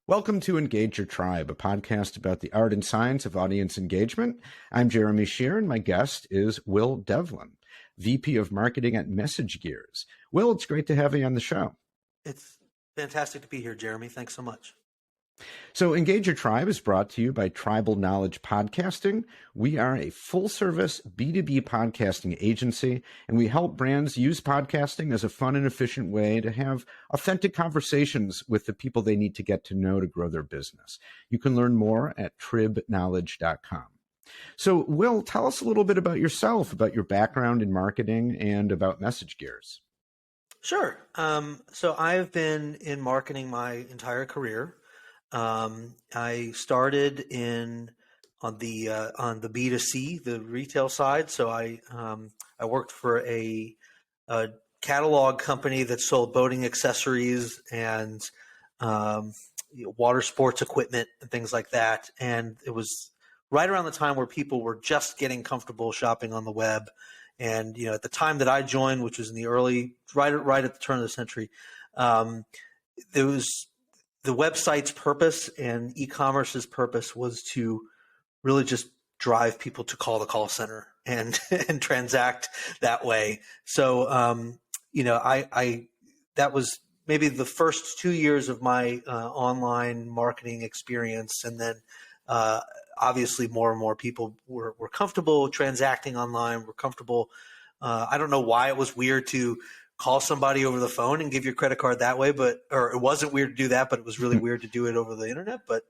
Welcome to Engage Your Tribe, a podcast about the art and science of audience engagement. I'm Jeremy Shear, and my guest is Will Devlin, VP of Marketing at MessageGears. Will, it's great to have you on the show. It's fantastic to be here, Jeremy. Thanks so much. So Engage Your Tribe is brought to you by Tribal Knowledge Podcasting. We are a full-service B2B podcasting agency, and we help brands use podcasting as a fun and efficient way to have authentic conversations with the people they need to get to know to grow their business. You can learn more at tribknowledge.com. So, Will, tell us a little bit about yourself, about your background in marketing, and about MessageGears. Sure. So I've been in marketing my entire career. I started on the B2C, the retail side. So I worked for a catalog company that sold boating accessories and water sports equipment and things like that. And it was right around the time where people were just getting comfortable shopping on the web. And at the time that I joined, which was in the early, right at the turn of the century, there was the website's purpose and e-commerce's purpose was to really just drive people to call the call center and transact that way. So, that was maybe the first 2 years of my online marketing experience. And then obviously more and more people were comfortable transacting online, were comfortable. I don't know why it was weird to call somebody over the phone and give your credit card that way, or it wasn't weird to do that, but it was really weird to do it over the internet. But,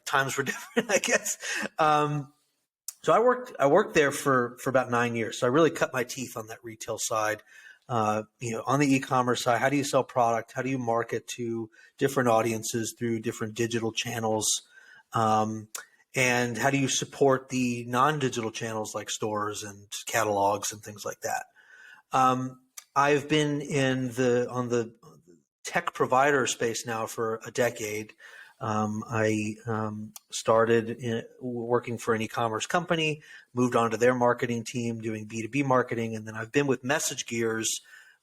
times were different, I guess. So I worked there for about 9 years. So I really cut my teeth on that retail side. On the e-commerce side, how do you sell product? How do you market to different audiences through different digital channels? And how do you support the non-digital channels like stores and catalogs and things like that? I've been on the tech provider space now for a decade. I started working for an e-commerce company, moved on to their marketing team doing B2B marketing, and then I've been with MessageGears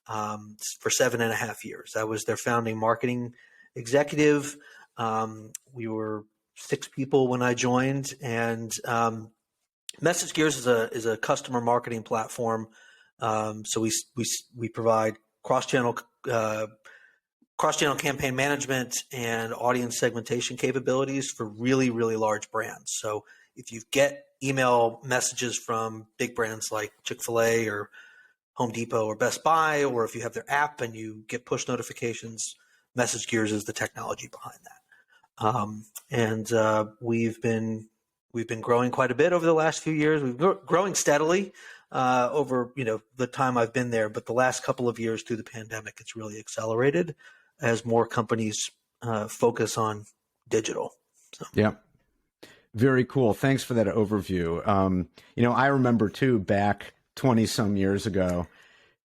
for 7.5 years. I was their founding marketing executive. We were 6 people when I joined, and MessageGears is a customer marketing platform. So we provide cross-channel campaign management and audience segmentation capabilities for really, really large brands. So if you get email messages from big brands like Chick-fil-A or Home Depot or Best Buy, or if you have their app and you get push notifications, MessageGears is the technology behind that. We've been growing quite a bit over the last few years. We've been growing steadily over the time I've been there, but the last couple of years through the pandemic, it's really accelerated as more companies focus on digital. So. Yeah. Very cool. Thanks for that overview. I remember too, back 20 some years ago,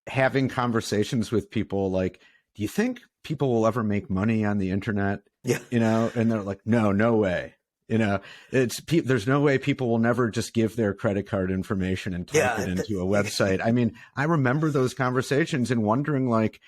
having conversations with people like, do you think people will ever make money on the internet? Yeah. And they're like, no way. There's no way people will never just give their credit card information and type it into a website. I mean, I remember those conversations and wondering like,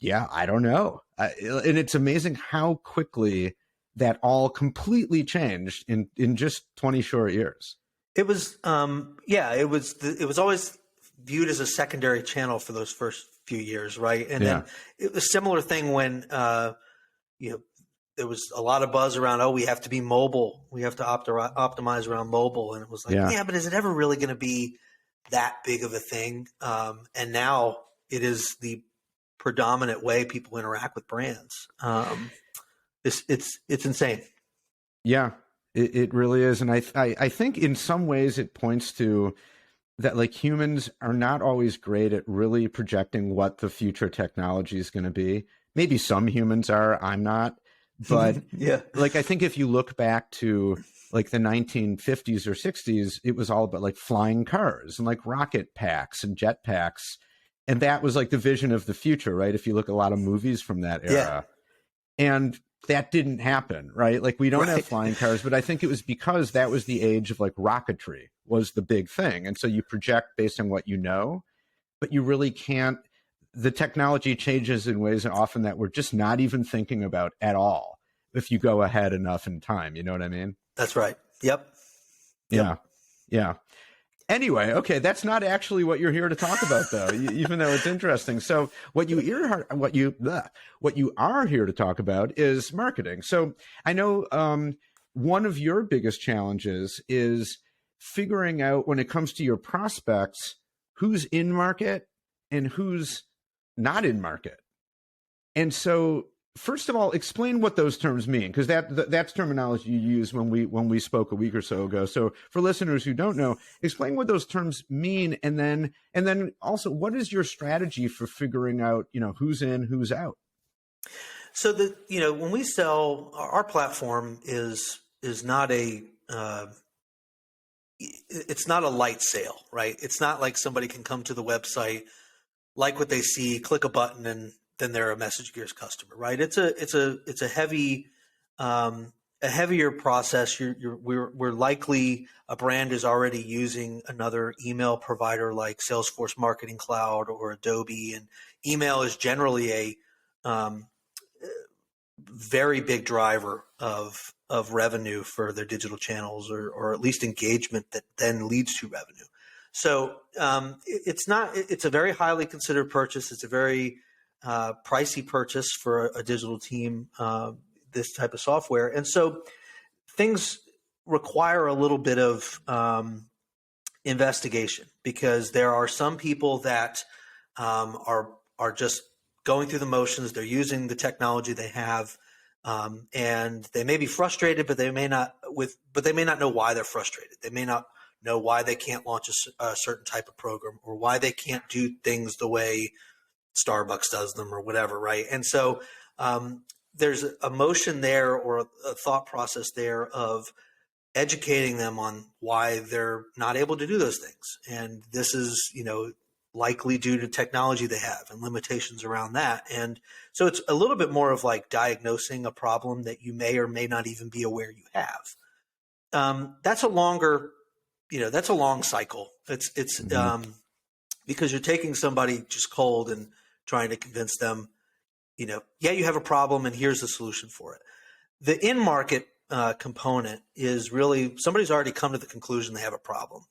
yeah, I don't know. And it's amazing how quickly that all completely changed in just 20 short years. It was, it was always viewed as a secondary channel for those first few years. Right. And then it was a similar thing when, there was a lot of buzz around, we have to be mobile. We have to optimize around mobile. And it was like, but is it ever really going to be that big of a thing? And now it is the predominant way people interact with brands. It's insane. Yeah, it really is. And I think in some ways it points to that like humans are not always great at really projecting what the future technology is going to be. Maybe some humans are, I'm not. But like, I think if you look back to like the 1950s or 60s, it was all about like flying cars and like rocket packs and jet packs. And that was like the vision of the future, right? If you look at a lot of movies from that era. And that didn't happen, right? Like we don't have flying cars, but I think it was because that was the age of like rocketry was the big thing. And so you project based on what you know, but you really can't. The technology changes in ways often that we're just not even thinking about at all. if you go ahead enough in time. You know what I mean? That's right. Yep. Yeah. Yeah. Anyway, okay, that's not actually what you're here to talk about, though. Even though it's interesting. So, what you are here to talk about is marketing. So, I know one of your biggest challenges is figuring out, when it comes to your prospects, who's in market and who's not in market. And so, first of all, explain what those terms mean, because that's terminology you used when we spoke a week or so ago. So for listeners who don't know, explain what those terms mean, and then also, what is your strategy for figuring out, who's in, who's out? So when we sell, our platform is not it's not a light sale, right? It's not like somebody can come to the website, like what they see, click a button, and then they're a MessageGears customer, right? It's a heavier process. We're likely, a brand is already using another email provider like Salesforce Marketing Cloud or Adobe, and email is generally a very big driver of revenue for their digital channels, or at least engagement that then leads to revenue. So it's a very highly considered purchase. It's a very pricey purchase for a digital team, this type of software. And so things require a little bit of investigation, because there are some people that are just going through the motions. They're using the technology they have, and they may be frustrated, but they may not know why they're frustrated. They may not know why they can't launch a certain type of program, or why they can't do things the way Starbucks does them, or whatever, right? And so there's a motion there, or a thought process there, of educating them on why they're not able to do those things. And this is, likely due to technology they have and limitations around that. And so it's a little bit more of like diagnosing a problem that you may or may not even be aware you have. That's a longer, that's a long cycle. It's because you're taking somebody just cold and trying to convince them, yeah, you have a problem and here's the solution for it. The in-market component is really, somebody's already come to the conclusion they have a problem.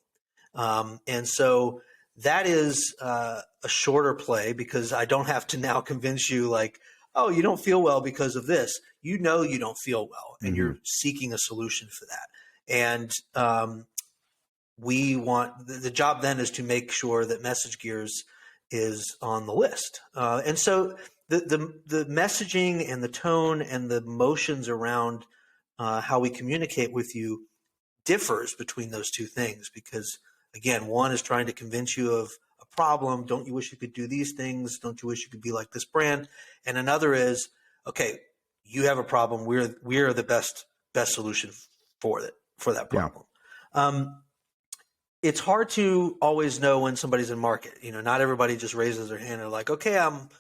And so that is a shorter play, because I don't have to now convince you like, oh, you don't feel well because of this. You don't feel well, and you're seeking a solution for that. And we want, the job then is to make sure that MessageGears is on the list. And so the messaging and the tone and the motions around how we communicate with you differs between those two things, because again, one is trying to convince you of a problem. Don't you wish you could do these things? Don't you wish you could be like this brand? And another is, okay, you have a problem. We're the best solution for that problem. Yeah. It's hard to always know when somebody's in market. Not everybody just raises their hand and like, okay, I'm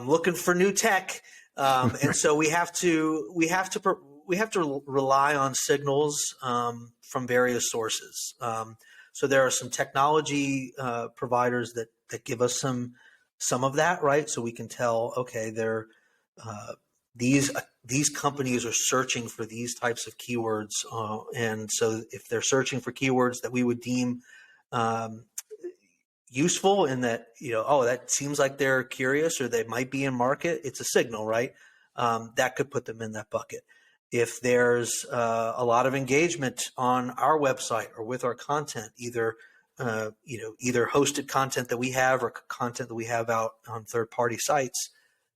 looking for new tech, and so we have to rely on signals from various sources. So there are some technology providers that give us some of that, right? So we can tell, okay, they're these companies are searching for these types of keywords, and so if they're searching for keywords that we would deem useful, in that, that seems like they're curious or they might be in market, it's a signal, right? That could put them in that bucket. If there's a lot of engagement on our website or with our content, either hosted content that we have or content that we have out on third-party sites,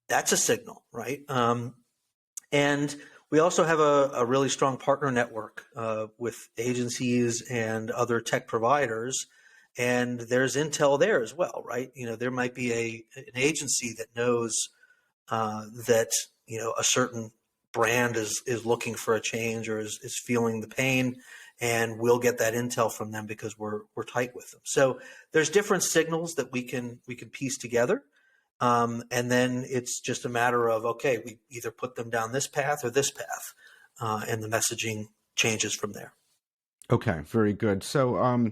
that's a signal, right? And we also have a really strong partner network with agencies and other tech providers, and there's intel there as well, right? There might be an agency that knows that a certain brand is looking for a change, or is feeling the pain, and we'll get that intel from them because we're tight with them. So there's different signals that we can piece together, and then it's just a matter of, okay, we either put them down this path or this path, and the messaging changes from there. Okay, very good. So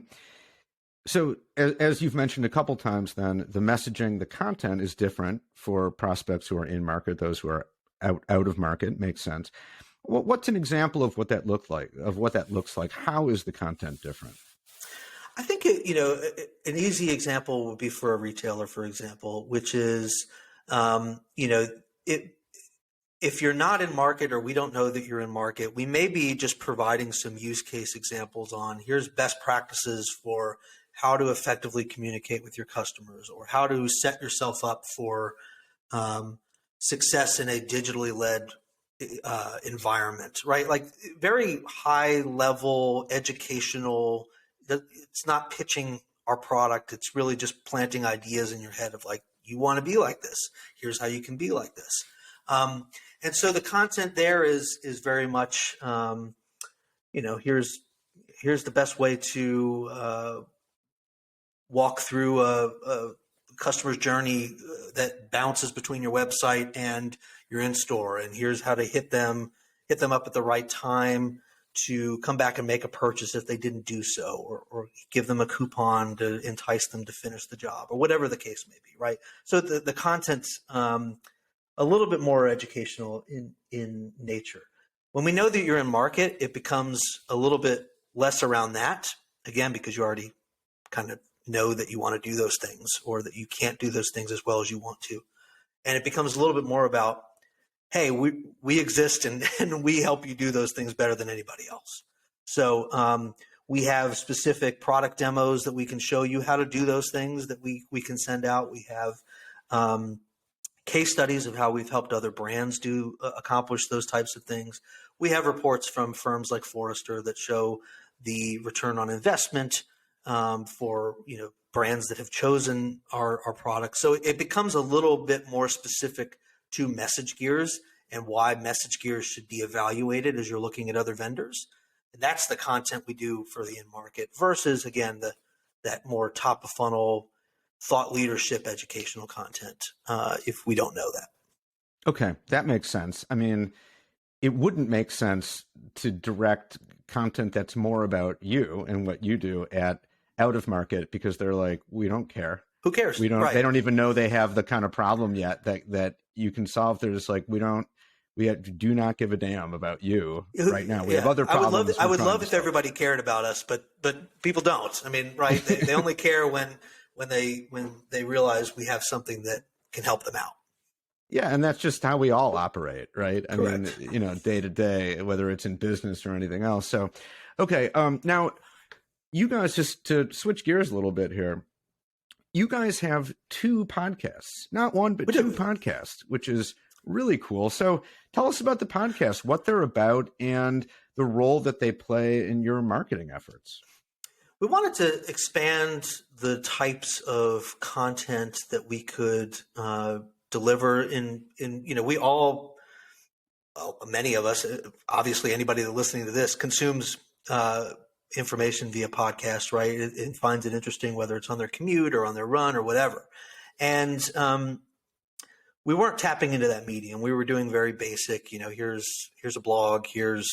so as you've mentioned a couple times, then the messaging, the content is different for prospects who are in market, those who are out of market. Makes sense. What's an example of what that looked like? Of what that looks like? How is the content different? I think an easy example would be for a retailer, for example, which is it. If you're not in market or we don't know that you're in market, we may be just providing some use case examples on here's best practices for how to effectively communicate with your customers or how to set yourself up for success in a digitally led environment, right? Like very high level educational. It's not pitching our product. It's really just planting ideas in your head of like, you want to be like this. Here's how you can be like this. And so the content there is very much, here's the best way to walk through a customer's journey that bounces between your website and your in-store. And here's how to hit them up at the right time to come back and make a purchase if they didn't do so, or give them a coupon to entice them to finish the job, or whatever the case may be, right? So the content's a little bit more educational in nature. When we know that you're in market, it becomes a little bit less around that, again, because you already kind of know that you want to do those things or that you can't do those things as well as you want to. And it becomes a little bit more about, hey, we exist and we help you do those things better than anybody else. So we have specific product demos that we can show you how to do those things that we can send out. We have case studies of how we've helped other brands accomplish those types of things. We have reports from firms like Forrester that show the return on investment for brands that have chosen our products. So it becomes a little bit more specific to MessageGears and why MessageGears should be evaluated as you're looking at other vendors. And that's the content we do for the in-market versus, again, that more top of funnel thought leadership educational content if we don't know that. Okay, that makes sense. I mean, it wouldn't make sense to direct content that's more about you and what you do at out of market because they're like, we don't care. Who cares? We don't. Right. They don't even know they have the kind of problem yet that you can solve. They're just like, do not give a damn about you right now. We have other problems. I would love if everybody cared about us, but people don't. I mean, right? They only care when they realize we have something that can help them out. Yeah, and that's just how we all operate, right? I Correct. mean, day to day, whether it's in business or anything else. So, okay, now you guys, just to switch gears a little bit here, you guys have two podcasts, not one, but two podcasts, which is really cool. So tell us about the podcast, what they're about, and the role that they play in your marketing efforts. We wanted to expand the types of content that we could deliver in we all, many of us, obviously anybody that's listening to this consumes information via podcast, right? It finds it interesting, whether it's on their commute or on their run or whatever. And we weren't tapping into that medium. We were doing very basic, here's a blog, here's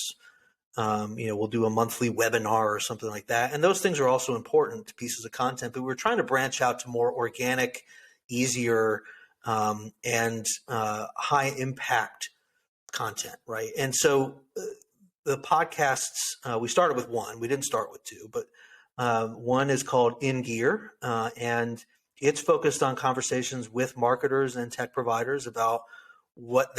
we'll do a monthly webinar or something like that. And those things are also important pieces of content, but we're trying to branch out to more organic, easier, and high impact content, right? And so the podcasts, we started with one. We didn't start with two, but one is called In Gear, and it's focused on conversations with marketers and tech providers about what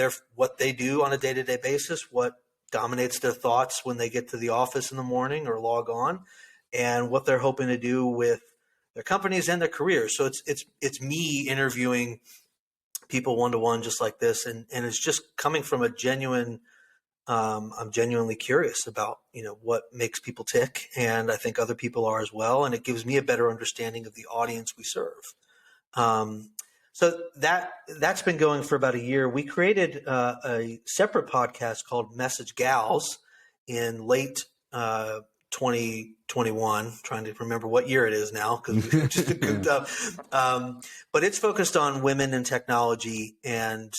they do on a day-to-day basis, what dominates their thoughts when they get to the office in the morning or log on, and what they're hoping to do with their companies and their careers. So it's me interviewing people one-to-one just like this, and it's just coming from a genuine I'm genuinely curious about what makes people tick, and I think other people are as well, and it gives me a better understanding of the audience we serve. So that's been going for about a year. We created a separate podcast called MessageGals in late 2021. Trying to remember what year it is now because we've just been cooped up. But it's focused on women in technology and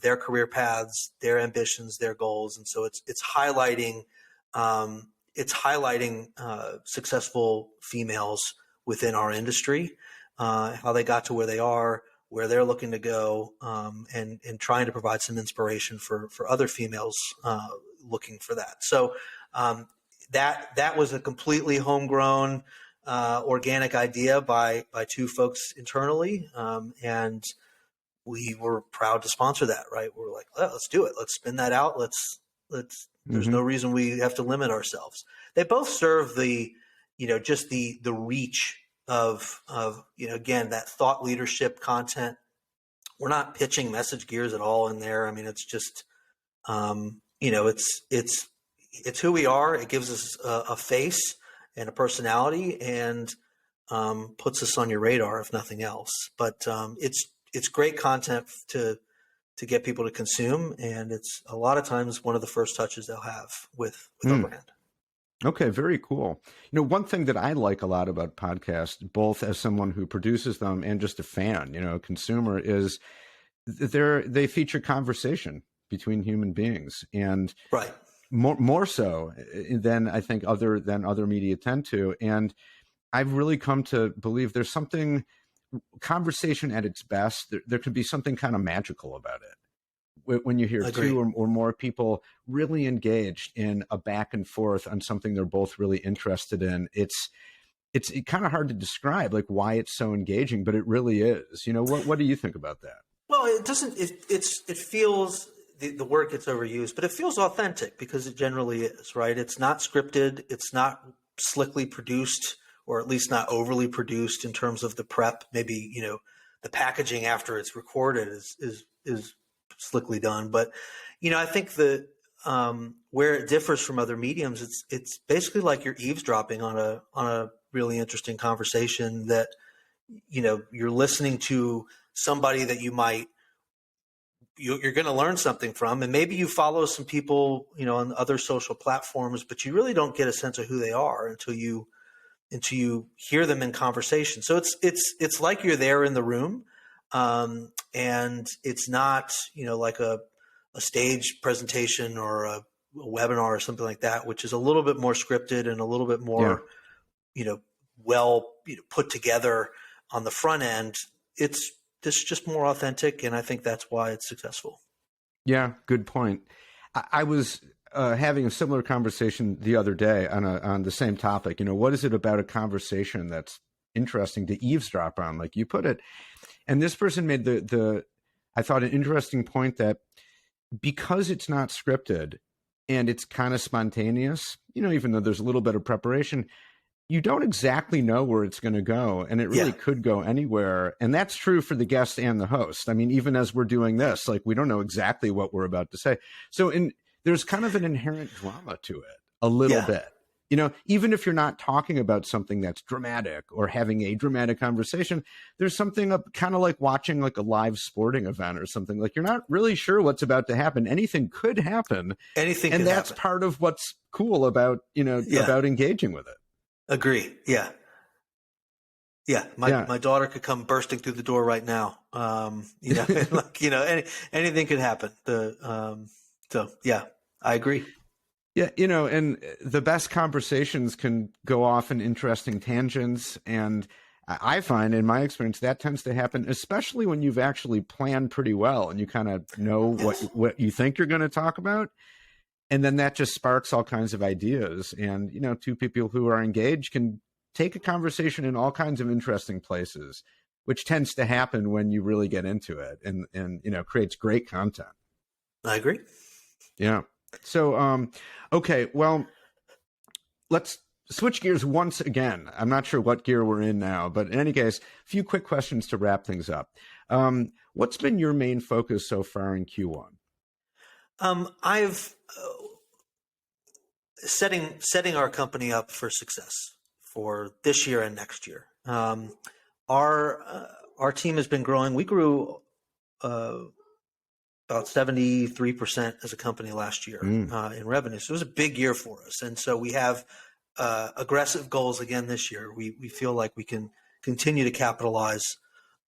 their career paths, their ambitions, their goals, and so it's highlighting successful females within our industry, how they got to where they are, where they're looking to go, and trying to provide some inspiration for other females looking for that. So that was a completely homegrown, organic idea by two folks internally, and we were proud to sponsor that. Right, we're like, let's do it. Let's spin that out. Let's. There's no reason we have to limit ourselves. They both serve the, just the reach of again, that thought leadership content. We're not pitching MessageGears at all in there. I mean, it's just it's who we are. It gives us a face and a personality, and puts us on your radar if nothing else. But it's great content to get people to consume, and it's a lot of times one of the first touches they'll have with a brand. Okay, very cool. One thing that I like a lot about podcasts, both as someone who produces them and just a fan, a consumer, is they feature conversation between human beings, and right, more so than I think other media tend to. And I've really come to believe there's something, conversation at its best, there can be something kind of magical about it. When you hear Agreed. two or more people really engaged in a back and forth on something they're both really interested in, it's kind of hard to describe like why it's so engaging, but it really is. What do you think about that? Well, it doesn't. It feels, the word gets overused, but it feels authentic because it generally is. Right? It's not scripted. It's not slickly produced, or at least not overly produced in terms of the prep. Maybe the packaging after it's recorded is slickly done. But I think that where it differs from other mediums, it's basically like you're eavesdropping on a really interesting conversation that you're listening to somebody that you're going to learn something from, and maybe you follow some people on other social platforms, but you really don't get a sense of who they are until you hear them in conversation. So it's like you're there in the room. And it's not, like a stage presentation or a webinar or something like that, which is a little bit more scripted and a little bit more, well, put together on the front end. It's just more authentic, and I think that's why it's successful. Yeah, good point. I was having a similar conversation the other day on the same topic. What is it about a conversation that's interesting to eavesdrop on, like you put it? And this person made I thought, an interesting point that because it's not scripted and it's kind of spontaneous, even though there's a little bit of preparation, you don't exactly know where it's going to go, and it really could go anywhere. And that's true for the guest and the host. I mean, even as we're doing this, like, we don't know exactly what we're about to say. So there's kind of an inherent drama to it a little bit. Even if you're not talking about something that's dramatic or having a dramatic conversation, there's something kind of like watching like a live sporting event or something. Like, you're not really sure what's about to happen. Anything could happen. And that's part of what's cool about, about engaging with it. Agree. Yeah. Yeah. My daughter could come bursting through the door right now. Anything could happen. So yeah, I agree. Yeah, and the best conversations can go off in interesting tangents. And I find, in my experience, that tends to happen, especially when you've actually planned pretty well and you kind of know what you think you're going to talk about. And then that just sparks all kinds of ideas. And, two people who are engaged can take a conversation in all kinds of interesting places, which tends to happen when you really get into it and creates great content. I agree. Yeah. So, okay, well, let's switch gears once again. I'm not sure what gear we're in now, but in any case, a few quick questions to wrap things up. What's been your main focus so far in Q1? I've setting our company up for success for this year and next year. Our team has been growing. We grew about 73% as a company last year in revenue. So it was a big year for us. And so we have aggressive goals again this year. We feel like we can continue to capitalize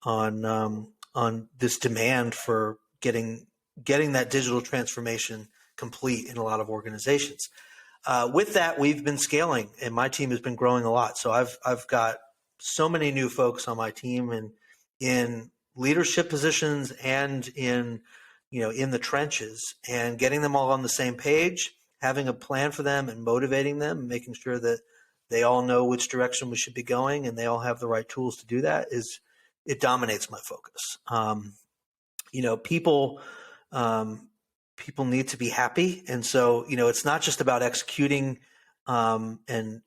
on this demand for getting that digital transformation complete in a lot of organizations. With that, we've been scaling, and my team has been growing a lot. So I've got so many new folks on my team, and in leadership positions and in, in the trenches, and getting them all on the same page, having a plan for them and motivating them, and making sure that they all know which direction we should be going and they all have the right tools to do that it dominates my focus. People, people need to be happy. And so, it's not just about executing, and,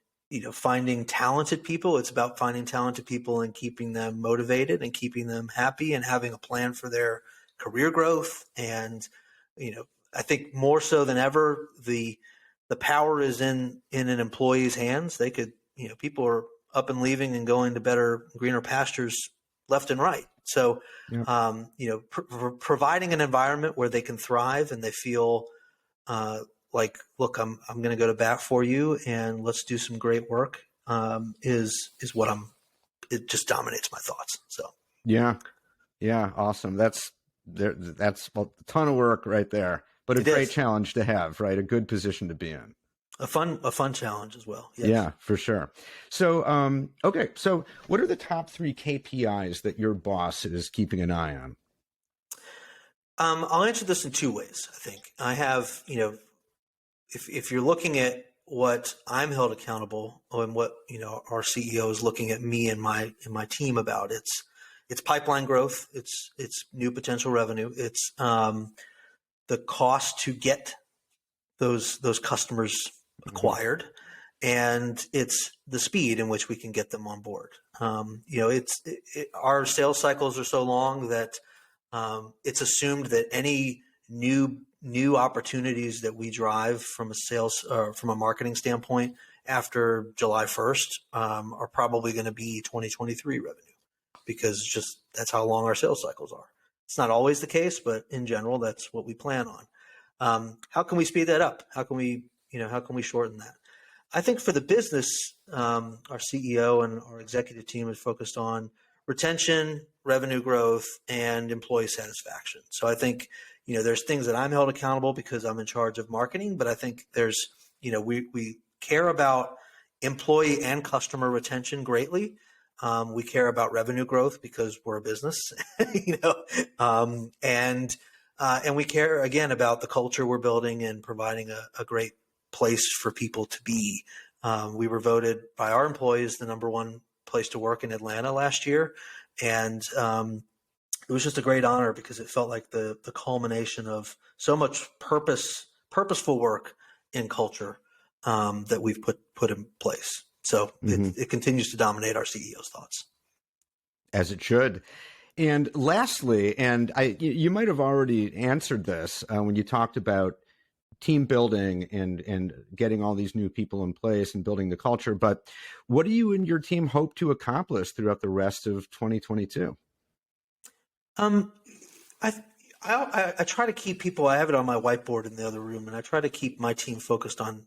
finding talented people. It's about finding talented people and keeping them motivated and keeping them happy and having a plan for their career growth. And, I think more so than ever, the power is in an employee's hands. They could, people are up and leaving and going to better, greener pastures left and right. So, providing an environment where they can thrive and they feel like, look, I'm going to go to bat for you and let's do some great work, is what it just dominates my thoughts. So, yeah, awesome. That's a ton of work right there, but a great challenge to have, right? A good position to be in. A fun challenge as well. Yes. Yeah, for sure. So, okay. So what are the top 3 KPIs that your boss is keeping an eye on? I'll answer this in 2 ways. I think I have, if you're looking at what I'm held accountable and what, our CEO is looking at me and my team about, it's pipeline growth. It's new potential revenue. It's, the cost to get those customers acquired, and it's the speed in which we can get them on board. Our sales cycles are so long that it's assumed that any new opportunities that we drive from a sales or from a marketing standpoint after July 1st are probably going to be 2023 revenue, because that's how long our sales cycles are. It's not always the case, but in general, that's what we plan on. How can we speed that up? How can we shorten that? I think for the business, our CEO and our executive team is focused on retention, revenue growth, and employee satisfaction. So I think, there's things that I'm held accountable because I'm in charge of marketing, but I think there's, we care about employee and customer retention greatly. We care about revenue growth because we're a business, and we care again about the culture we're building and providing a great place for people to be. We were voted by our employees the #1 place to work in Atlanta last year, and it was just a great honor because it felt like the culmination of so much purposeful work in culture that we've put in place. So it continues to dominate our CEO's thoughts. As it should. And lastly, and you might have already answered this when you talked about team building and getting all these new people in place and building the culture, but what do you and your team hope to accomplish throughout the rest of 2022? I try to keep people, I have it on my whiteboard in the other room, and I try to keep my team focused on,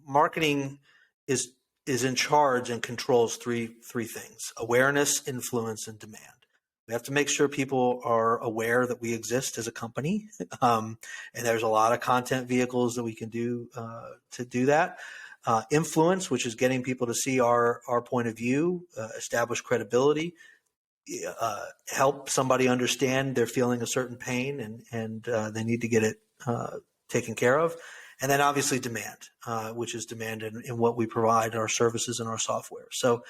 marketing is in charge and controls three things: awareness, influence, and demand. We have to make sure people are aware that we exist as a company. And there's a lot of content vehicles that we can do to do that. Influence, which is getting people to see our point of view, establish credibility, help somebody understand they're feeling a certain pain and they need to get it taken care of. And then obviously demand, which is demand in what we provide, our services and our software. So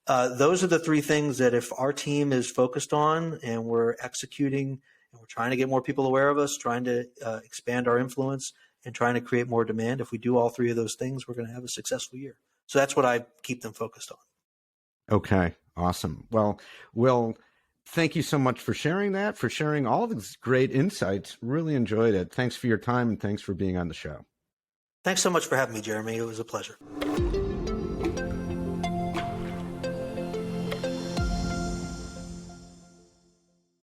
those are the 3 things that if our team is focused on and we're executing and we're trying to get more people aware of us, trying to expand our influence and trying to create more demand, if we do all 3 of those things, we're going to have a successful year. So that's what I keep them focused on. Okay, awesome. Well, Will, thank you so much for sharing that, for sharing all of these great insights. Really enjoyed it. Thanks for your time and thanks for being on the show. Thanks so much for having me, Jeremy. It was a pleasure.